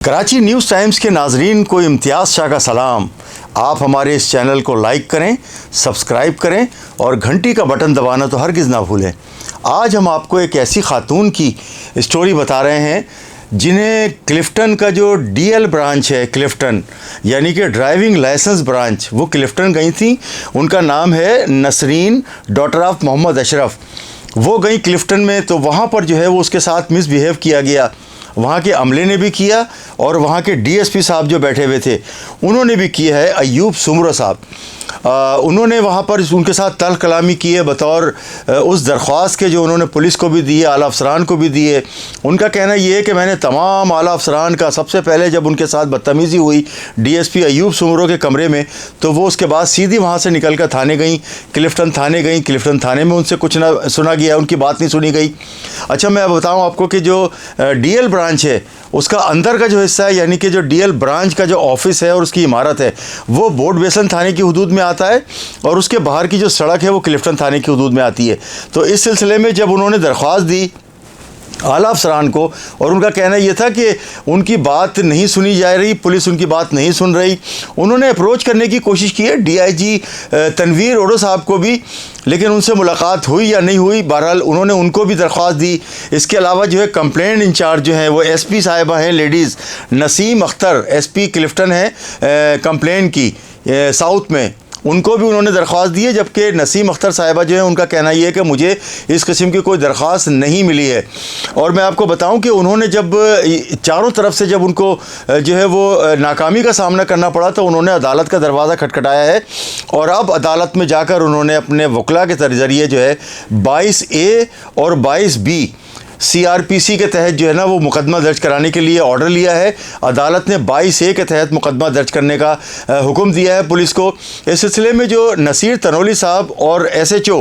Karachi news times के नाजरीन को इम्तियाज़ शाह का सलाम। आप हमारे इस चैनल को लाइक करें, सब्सक्राइब करें और घंटी का बटन दबाना तो हरगिज़ ना भूलें। आज हम आपको एक ऐसी खातून की स्टोरी बता रहे हैं जिन्हें क्लिफ्टन का जो डीएल ब्रांच है, क्लिफ्टन यानी कि ड्राइविंग लाइसेंस ब्रांच, वो क्लिफ्टन गई थी। उनका नाम है नसरीन, डॉटर ऑफ मोहम्मद अशरफ। वो गई क्लिफ्टन में, तो वहाँ पर जो है वो उसके साथ मिसबिहेव किया गया। वहाँ के अमले ने भी किया और वहाँ के डीएसपी साहब जो बैठे हुए थे उन्होंने भी किया है, अयूब सुमरो साहब। उन्होंने वहाँ पर उनके साथ तल्ख कलामी की है बतौर उस दरख्वास्त के जो उन्होंने पुलिस को भी दिए, आला अफसरान को भी दिए। उनका कहना ये है कि मैंने तमाम आला अफसरान का, सबसे पहले जब उनके साथ बदतमीज़ी हुई डीएसपी अयूब सुमरो के कमरे में, तो वो उसके बाद सीधी वहाँ से निकल कर थाने गई, क्लिफ्टन थाने गई। क्लिफ्टन थाने में उनसे कुछ ना सुना गया, उनकी बात नहीं सुनी गई। अच्छा, मैं बताऊँ आपको कि जो डीएल ब्रांच है उसका अंदर का जो हिस्सा है, यानी कि जो डीएल ब्रांच का जो ऑफिस है और उसकी इमारत है, वो बोर्ड बेसन थाने की हदूद में आता है और उसके बाहर की जो सड़क है वो क्लिफ्टन थाने की हदूद में आती है। तो इस सिलसिले में जब उन्होंने दरख्वास्त दी आला अफसरान को, और उनका कहना यह था कि उनकी बात नहीं सुनी जा रही, पुलिस उनकी बात नहीं सुन रही। उन्होंने अप्रोच करने की कोशिश की है डीआईजी तनवीर ओडो साहब को भी, लेकिन उनसे मुलाकात हुई या नहीं हुई। बहरहाल उन्होंने उनको भी दरख्वास्त दी। इसके अलावा जो है कंप्लेंट इंचार्ज जो हैं वो एसपी साहिबा हैं लेडीज़, नसीम अख्तर, एसपी क्लिफ्टन है कंप्लेंट की साउथ में, उनको भी उन्होंने दरख्वास्त दी है। जबकि नसीम अख्तर साहिबा जो है उनका कहना ये है कि मुझे इस किस्म की कोई दरख्वास्त नहीं मिली है। और मैं आपको बताऊं कि उन्होंने जब चारों तरफ से जब उनको जो है वो नाकामी का सामना करना पड़ा, तो उन्होंने अदालत का दरवाज़ा खटखटाया है और अब अदालत में जाकर उन्होंने अपने वकला के ज़रिए जो है 22A और 22B CRPC के तहत जो है ना वो मुकदमा दर्ज कराने के लिए ऑर्डर लिया है। अदालत ने 22A के तहत मुकदमा दर्ज करने का हुक्म दिया है पुलिस को। इस सिलसिले में जो नसीर तनोली साहब और SHO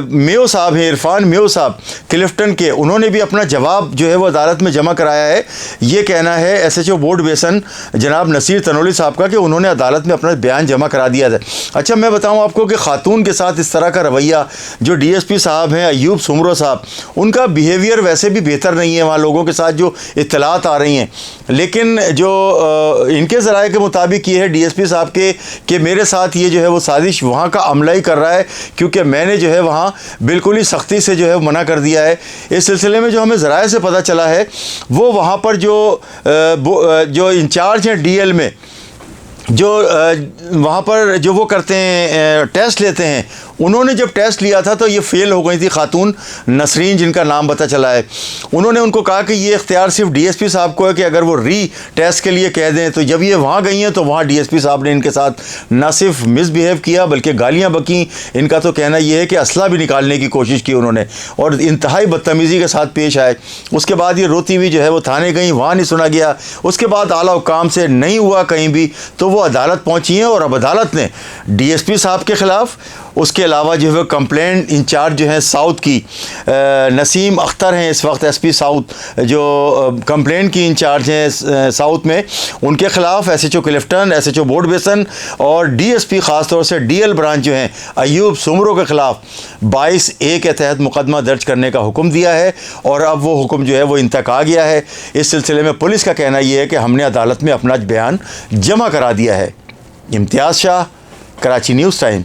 मेयो साहब हैं, इरफान मेयो साहब क्लिफ्टन के, उन्होंने भी अपना जवाब जो है वो अदालत में जमा कराया है। ये कहना है SHO बोर्ड बेसन जनाब नसीर तनोली साहब का कि उन्होंने अदालत में अपना बयान जमा करा दिया था। अच्छा, मैं बताऊँ आपको कि ख़ातून के साथ इस तरह का रवैया जो DSP साहब हैं अयूब सुमरो साहब, उनका बिहेवियर वैसे भी बेहतर नहीं है वहाँ लोगों के साथ जो इत्तलात आ रही हैं। लेकिन जो इनके ज़राए के मुताबिक ये है DSP साहब के कि मेरे साथ ये जो है वो साजिश वहाँ का अमला ही कर रहा है, क्योंकि मैंने जो है वहाँ बिल्कुल ही सख्ती से जो है मना कर दिया है। इस सिलसिले में जो हमें ज़राए से पता चला है वो वहाँ पर जो इंचार्ज हैं DL में, जो वहाँ पर जो वो करते हैं टेस्ट लेते हैं, उन्होंने जब टेस्ट लिया था तो ये फ़ेल हो गई थी खातून नसरीन, जिनका नाम पता चला है। उन्होंने उनको कहा कि ये इख्तियार सिर्फ DSP साहब को है कि अगर वो टेस्ट के लिए कह दें। तो जब ये वहाँ गई हैं तो वहाँ DSP साहब ने इनके साथ ना सिर्फ मिसबिहेव किया बल्कि गालियाँ बकीं। इनका तो कहना ये है कि असला भी निकालने की कोशिश की उन्होंने और इंतहाई बदतमीज़ी के साथ पेश आए। उसके बाद ये रोती हुई जो है वो थाने गई, वहाँ नहीं सुना गया। उसके बाद आला हुकाम से नहीं हुआ कहीं भी, तो वो अदालत पहुँची हैं और अब अदालत ने DSP साहब के ख़िलाफ़, उसके अलावा जो है कंप्लेंट इंचार्ज जो है साउथ की नसीम अख्तर हैं इस वक्त SP साउथ, जो कंप्लेंट की इंचार्ज हैं साउथ में, उनके ख़िलाफ़ SHO क्लिफ्टन, SHO बोर्ड बेसन और DSP ख़ास तौर से DL ब्रांच जो हैं अयूब सुमरो के ख़िलाफ़ 22A के तहत मुकदमा दर्ज करने का हुक्म दिया है। और अब वो हुक्म जो है वो इंतक आ गया है। इस सिलसिले में पुलिस का कहना ये है कि हमने अदालत में अपना बयान जमा करा दिया है। इम्तियाज़ शाह, कराची न्यूज़ टाइम।